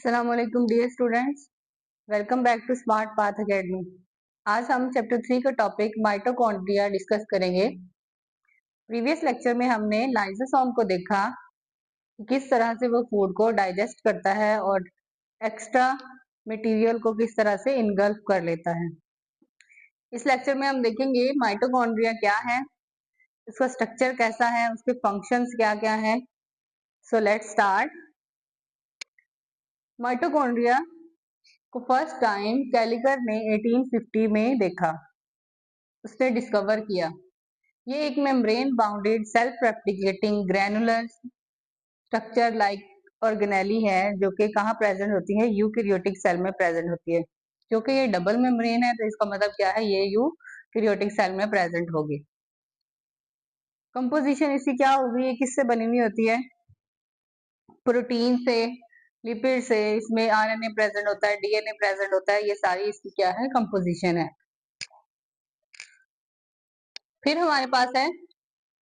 अस्सलामुअलैकुम dear students, welcome back to smart path academy. आज हम चैप्टर 3 का टॉपिक माइटोकॉन्ड्रिया डिस्कस करेंगे। प्रीवियस लेक्चर में हमने लाइसोसोम को देखा कि किस तरह से वो फूड को डाइजेस्ट करता है और एक्स्ट्रा मटेरियल को किस तरह से इनगल्फ कर लेता है। इस लेक्चर में हम देखेंगे माइटोकॉन्ड्रिया क्या है, उसका स्ट्रक्चर कैसा है, उसके फंक्शंस क्या क्या है। So let's start. माइटोकॉन्ड्रिया को फर्स्ट टाइम कैलिकर ने 1850 में देखा, उसने डिस्कवर किया। ये एक membrane bounded self replicating granular structure like organelle है, जो कि कहाँ प्रेजेंट होती है, यूकैरियोटिक सेल में प्रेजेंट होती है। क्योंकि ये डबल मेम्ब्रेन है तो इसका मतलब क्या है, ये यूकैरियोटिक सेल में प्रेजेंट होगी। कंपोजिशन इसकी क्या होगी, ये किससे बनी हुई होती है, प्रोटीन से, लिपिड से, इसमें आरएनए प्रेजेंट होता है, डीएनए प्रेजेंट होता है, ये सारी इसकी क्या है, कंपोजिशन है। फिर हमारे पास है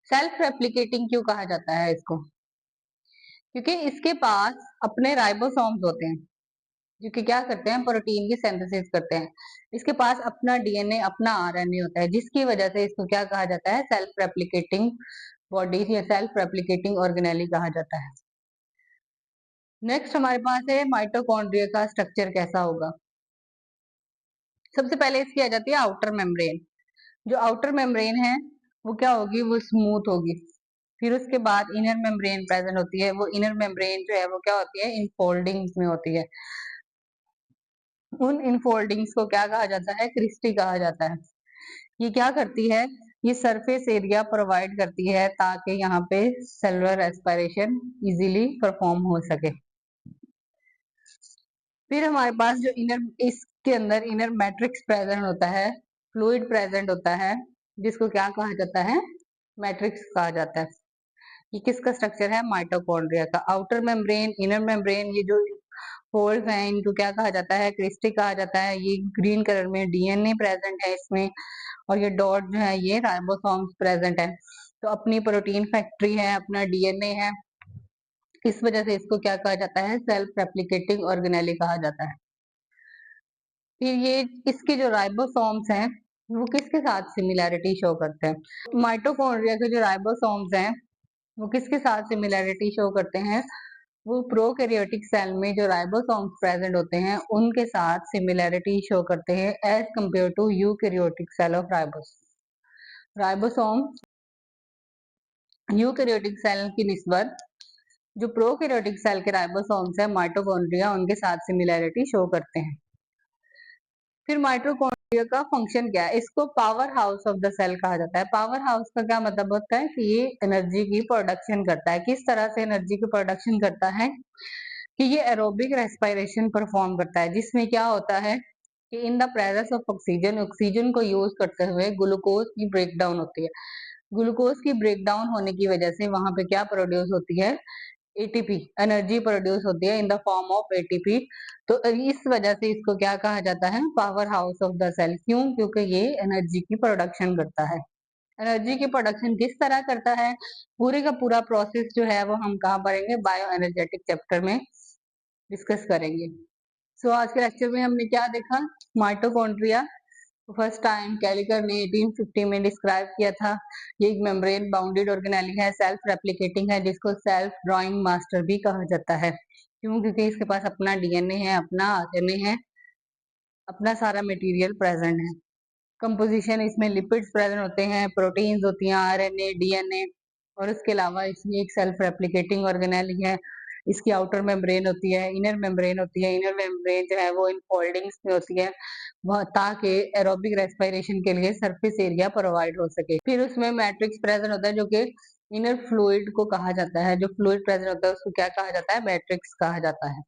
सेल्फ रेप्लिकेटिंग क्यों कहा जाता है इसको, क्योंकि इसके पास अपने राइबोसोम्स होते हैं जो कि क्या करते हैं, प्रोटीन की सिंथेसिस करते हैं। इसके पास अपना डीएनए, अपना आरएनए होता है, जिसकी वजह से इसको क्या कहा जाता है, सेल्फ रेप्लिकेटिंग बॉडी या सेल्फ रेप्लिकेटिंग ऑर्गेनेली कहा जाता है। नेक्स्ट हमारे पास है माइटोकॉन्ड्रिया का स्ट्रक्चर कैसा होगा। सबसे पहले इसकी आ जाती है आउटर मेम्ब्रेन। जो आउटर मेम्ब्रेन है वो क्या होगी, वो स्मूथ होगी। फिर उसके बाद इनर मेम्ब्रेन प्रेजेंट होती है। वो इनर मेम्ब्रेन जो है वो क्या होती है, इनफोल्डिंग्स में होती है। उन इनफोल्डिंग्स को क्या कहा जाता है, क्रिस्टी कहा जाता है। ये क्या करती है, ये सरफेस एरिया प्रोवाइड करती है ताकि यहाँ पे सेलुलर रेस्पिरेशन इजीली परफॉर्म हो सके। फिर हमारे पास जो इसके अंदर इनर मैट्रिक्स प्रेजेंट होता है, फ्लूइड प्रेजेंट होता है, जिसको क्या कहा जाता है, मैट्रिक्स कहा जाता है। ये किसका स्ट्रक्चर है, माइटोकॉन्ड्रिया का। आउटर मेम्ब्रेन, इनर मेम्ब्रेन, ये जो होल्स हैं इनको क्या कहा जाता है, क्रिस्टी कहा जाता है। ये ग्रीन कलर में डीएनए प्रेजेंट है इसमें, और ये डॉट जो है ये राइबोसोम्स प्रेजेंट है। तो अपनी प्रोटीन फैक्ट्री है, अपना डीएनए है, इस वजह से इसको क्या कहा जाता है, सेल्फ रेप्लिकेटिंग ऑर्गेनेली कहा जाता है। फिर ये इसके जो राइबोसोम्स हैं वो किसके साथ सिमिलैरिटी शो करते हैं, माइटोकॉन्ड्रिया के जो राइबोसोम्स हैं वो किसके साथ सिमिलैरिटी शो करते हैं, वो प्रोकैरियोटिक सेल में जो राइबोसोम्स प्रेजेंट होते हैं उनके साथ सिमिलैरिटी शो करते हैं as compare to eukaryotic cell of ribosome. Eukaryotic cell की निस्बत जो प्रोकैरियोटिक सेल के राइबोसोम्स है माइटोकॉन्ड्रिया, उनके साथ सिमिलैरिटी शो करते हैं। फिर माइटोकॉन्ड्रिया का फंक्शन क्या है, इसको power house of the cell कहा जाता है। पावर हाउस का क्या मतलब होता है कि ये एनर्जी की प्रोडक्शन करता है। किस तरह से एनर्जी की प्रोडक्शन करता है कि ये एरोबिक रेस्पिरेशन परफॉर्म करता है, जिसमें क्या होता है कि in the presence of oxygen, oxygen को यूज करते हुए ग्लूकोज की ब्रेकडाउन होती है। ग्लूकोज की ब्रेकडाउन होने की वजह से वहां पे क्या प्रोड्यूस होती है, एटीपी एनर्जी प्रोड्यूस होती है in the form of ATP. तो इस वजह से इसको क्या कहा जाता है, power house of the cell. क्यों, क्योंकि ये एनर्जी की प्रोडक्शन करता है। एनर्जी की प्रोडक्शन किस तरह करता है, पूरे का पूरा प्रोसेस जो है वो हम कहाँ पढ़ेंगे, बायो एनर्जेटिक चैप्टर में डिस्कस करेंगे। सो आज के लेक्चर में हमने क्या देखा, माइटोकॉन्ड्रिया फर्स्ट टाइम कैलिकर ने 1850 में डिस्क्राइब किया था। ये एक मेम्ब्रेन बाउंडेड ऑर्गेनेली है, सेल्फ रेप्लिकेटिंग है, जिसको सेल्फ ड्राइंग मास्टर भी कहा जाता है। क्यों, क्योंकि इसके पास अपना डीएनए है, अपना आरएनए है, अपना सारा मटेरियल प्रेजेंट है। कंपोजिशन इसमें लिपिड्स प्रेजेंट होते हैं, प्रोटीन्स होती हैं, आरएनए, डीएनए, और उसके अलावा इसमें एक सेल्फ रेप्लिकेटिंग ऑर्गेनेली है। इसकी आउटर मेम्ब्रेन होती है, इनर मेम्ब्रेन होती है। इनर मेम्ब्रेन जो है वो इन फोल्डिंग्स में होती है, ताकि एरोबिक रेस्पिरेशन के लिए सरफेस एरिया प्रोवाइड हो सके। फिर उसमें मैट्रिक्स प्रेजेंट होता है जो कि इनर फ्लूइड को कहा जाता है। जो फ्लूइड प्रेजेंट होता है उसको क्या कहा जाता है, मैट्रिक्स कहा जाता है।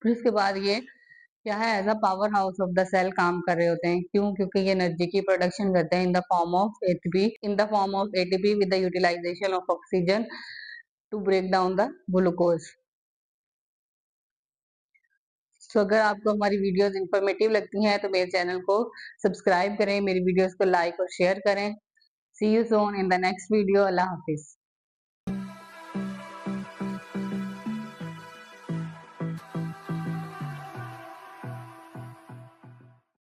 फिर उसके बाद ये क्या है, as a power house of the cell काम कर रहे होते हैं। क्यों, क्योंकि ये एनर्जी की प्रोडक्शन करते हैं in the form of ATP with the utilization of oxygen to break down the glucose. तो अगर आपको हमारी वीडियोस इंफॉर्मेटिव लगती हैं तो मेरे चैनल को सब्सक्राइब करें, मेरी वीडियोस को लाइक और शेयर करें। See you soon in the next video. अल्लाह हाफिज।